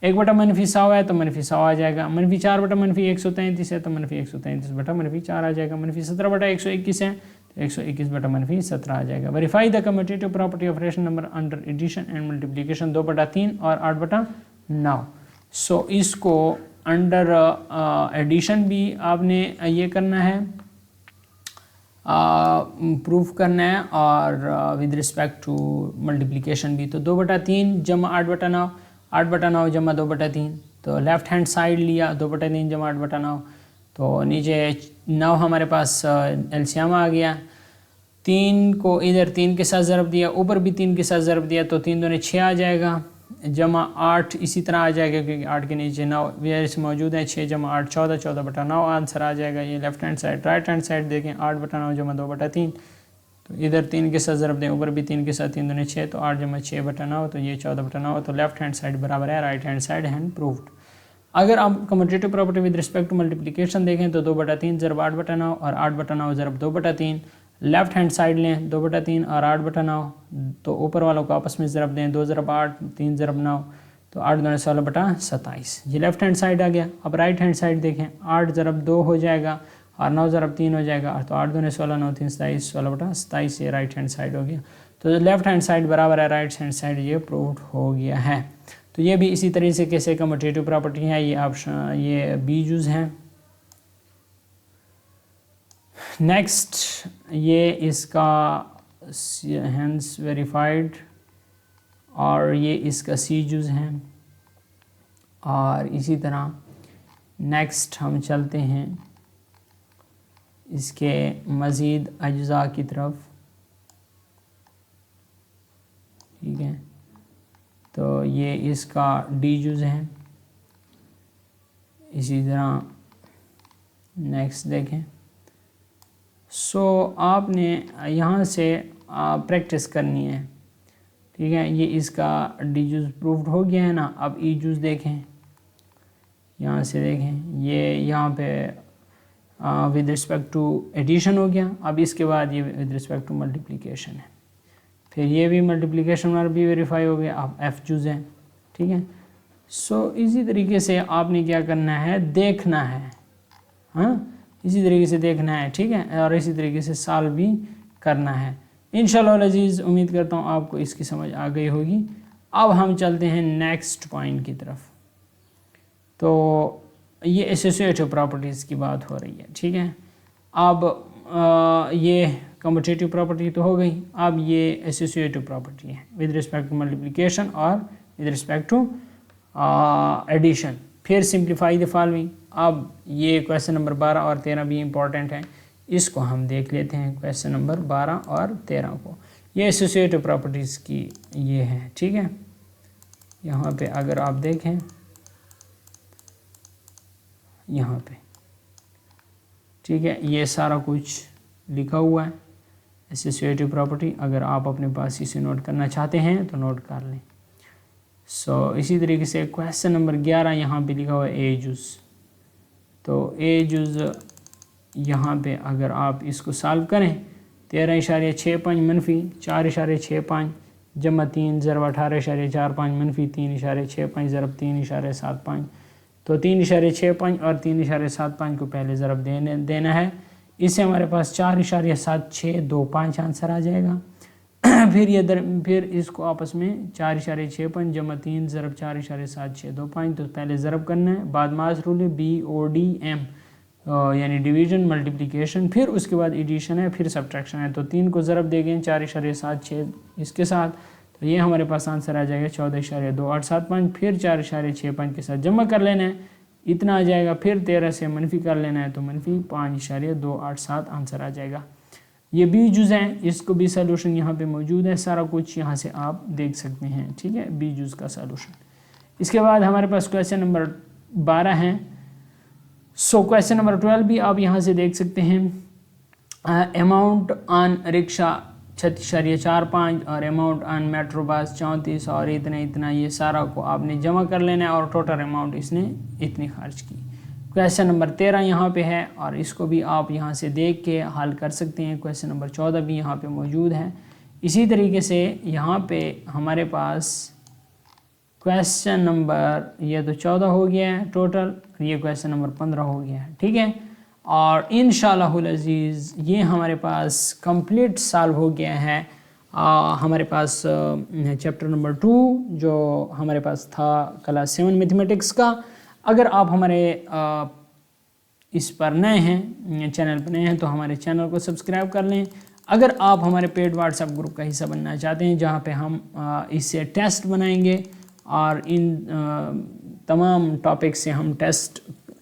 1/-100 है तो -100 आ जाएगा। -4/-133 है तो -133/-4 आ जाएगा। -17/121 है तो 121/-17 आ जाएगा। Verify the commutative property of rational number under addition and multiplication 2/3 और 8/9। सो इसको अंडर एडिशन भी आपने ये करना है, प्रूफ करना है, और विद रिस्पेक्ट टू मल्टीप्लिकेशन भी। तो 2/3 जमा 8/9, 8/9 जमा 2/3, तो लेफ्ट हैंड साइड लिया 2/3 जमा 8/9, तो नीचे 9 हमारे पास एलसीएम आ गया। 3 को इधर 3 के साथ ज़रब दिया, ऊपर भी 3 के साथ ज़रब दिया तो 3 दूने 6 आ जाएगा, जमा 8 इसी तरह आ जाएगा क्योंकि 8 के नीचे 9 वेरिएबल्स मौजूद हैं। 6 जमा 8 14, 14/9 आंसर आ जाएगा। ये left hand side. Right hand side देखें, 8/9 जमा 2/3, तो इधर 3 के साथ ज़रब दें, ऊपर भी 3 के साथ 3 दूने 6, तो 8 जमा 6/9, तो ये 14/9, तो लेफ्ट हैंड साइड बराबर है right hand side, hand proved. अगर आप commutative property with respect to multiplication देखें तो 2/3 ज़रब 8/9 और 8/9 ज़रब 2/3, लेफ्ट हैंड साइड लें 2/3 और 8/9, तो ऊपर वालों को आपस में ज़रब दें, 2 ज़रब 8 3 ज़रब 9, तो 8 दूने 16/27, ये लेफ्ट हैंड साइड आ गया। अब राइट हैंड साइड देखें, 8 ज़रब 2 हो जाएगा और 9 ज़रब 3 हो जाएगा, तो 8 दूने 16, 9 3 27, 16/27, ये राइट हैंड साइड हो गया। तो लेफ्ट हैंड साइड बराबर है राइट हैंड साइड, ये प्रूव्ड हो गया है। तो ये भी इसी तरीके से कम्यूटेटिव प्रॉपर्टी है। ये ऑप्शन ये बी यूज़ हैं। नेक्स्ट ये इसका हैंस वेरीफाइड और ये इसका सी यूज़ हैं। और इसी तरह नेक्स्ट हम चलते हैं इसके मज़ीद अज्जा की तरफ, ठीक है। तो ये इसका डी यूज़ है। इसी तरह नेक्स्ट देखें। सो आपने यहाँ से प्रैक्टिस करनी है, ठीक है। ये इसका डी यूज़ प्रूव्ड हो गया है ना। अब ई यूज़ देखें, यहाँ से देखें, ये यहाँ पे विद रिस्पेक्ट टू एडिशन हो गया। अब इसके बाद ये विद रिस्पेक्ट टू मल्टीप्लिकेशन है, फिर ये भी मल्टीप्लिकेशन वाला भी वेरीफाई हो गया। अब एफ यूज़ है, ठीक है। सो इसी तरीके से आपने क्या करना है, देखना है, हाँ, इसी तरीके से देखना है, ठीक है, और इसी तरीके से सॉल्व भी करना है। इंशाअल्लाह अज़ीज़ उम्मीद करता हूँ आपको इसकी समझ आ गई होगी। अब हम चलते हैं नेक्स्ट पॉइंट की तरफ। तो ये एसोसिएटिव प्रॉपर्टीज़ की बात हो रही है, ठीक है। अब ये कम्यूटेटिव प्रॉपर्टी तो हो गई, अब ये एसोसिएटिव प्रॉपर्टी है विद रिस्पेक्ट टू मल्टीप्लिकेशन और विद रिस्पेक्ट टू एडिशन। फिर सिंप्लीफाई द फॉलोइंग। अब ये क्वेश्चन नंबर 12 और 13 भी इम्पॉर्टेंट है, इसको हम देख लेते हैं। क्वेश्चन नंबर 12 और 13 को, ये एसोसिएटिव प्रॉपर्टीज़ की ये है, ठीक है। यहाँ पे अगर आप देखें, यहाँ पे, ठीक है, ये सारा कुछ लिखा हुआ है एसोसिएटिव प्रॉपर्टी। अगर आप अपने पास इसे नोट करना चाहते हैं तो नोट कर लें। सो इसी तरीके से क्वेश्चन नंबर 11 यहाँ पे लिखा हुआ है ए जूज़। तो ए जूज़ यहाँ पे अगर आप इसको सॉल्व करें, 13.65 मनफी 4.65 जमा 3 ज़रब 18.45 मनफी 3.65 ज़रब 3.75। तो 3.65 और 3.75 को पहले ज़रब देना है। इससे हमारे पास 4.7625 आंसर आ जाएगा। फिर इसको आपस में 4.65 जमा 3 ज़रब 4.7625, तो पहले ज़रब करना है, बाद मास रूल है BODM यानी डिवीज़न मल्टीप्लिकेशन, फिर उसके बाद एडिशन है, फिर सब्ट्रैक्शन है। तो 3 को ज़रब देंगे 4.76 इसके साथ, तो ये हमारे पास आंसर आ जाएगा 14.2875। फिर 4.65 के साथ जमा कर लेना है, इतना आ जाएगा। फिर 13 से मनफी कर लेना है, तो मनफी 5.287 आंसर आ जाएगा। ये बी जुज़ हैं, इसको भी सलूशन यहाँ पे मौजूद है, सारा कुछ यहाँ से आप देख सकते हैं, ठीक है, बी जुज़ का सलूशन। इसके बाद हमारे पास क्वेश्चन नंबर 12 है। सो क्वेश्चन नंबर 12 भी आप यहाँ से देख सकते हैं। अमाउंट ऑन रिक्शा 36.45 और अमाउंट ऑन मेट्रो बस 34 और इतना ये सारा को आपने जमा कर लेना है और टोटल अमाउंट इसने इतनी खर्च की। क्वेश्चन नंबर 13 यहाँ पे है और इसको भी आप यहाँ से देख के हल कर सकते हैं। क्वेश्चन नंबर 14 भी यहाँ पे मौजूद है। इसी तरीके से यहाँ पे हमारे पास क्वेश्चन नंबर ये तो 14 हो गया है टोटल, ये क्वेश्चन नंबर 15 हो गया है, ठीक है। और इंशाअल्लाहुल अज़ीज़ ये हमारे पास कंप्लीट सॉल्व हो गया है। हमारे पास चैप्टर नंबर 2 जो हमारे पास था क्लास 7 मैथमेटिक्स का। अगर आप हमारे इस पर नए हैं, चैनल पर नए हैं, तो हमारे चैनल को सब्सक्राइब कर लें। अगर आप हमारे पेड व्हाट्सएप ग्रुप का हिस्सा बनना चाहते हैं जहां पे हम इससे टेस्ट बनाएंगे और इन तमाम टॉपिक से हम टेस्ट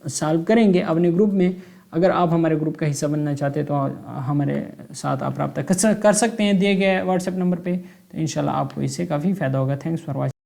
सॉल्व करेंगे अपने ग्रुप में, अगर आप हमारे ग्रुप का हिस्सा बनना चाहते हैं तो हमारे साथ आप रब्ता कर सकते हैं दिए गए व्हाट्सएप नंबर पे। तो इंशाल्लाह आपको इससे काफ़ी फ़ायदा होगा। Thanks for watching.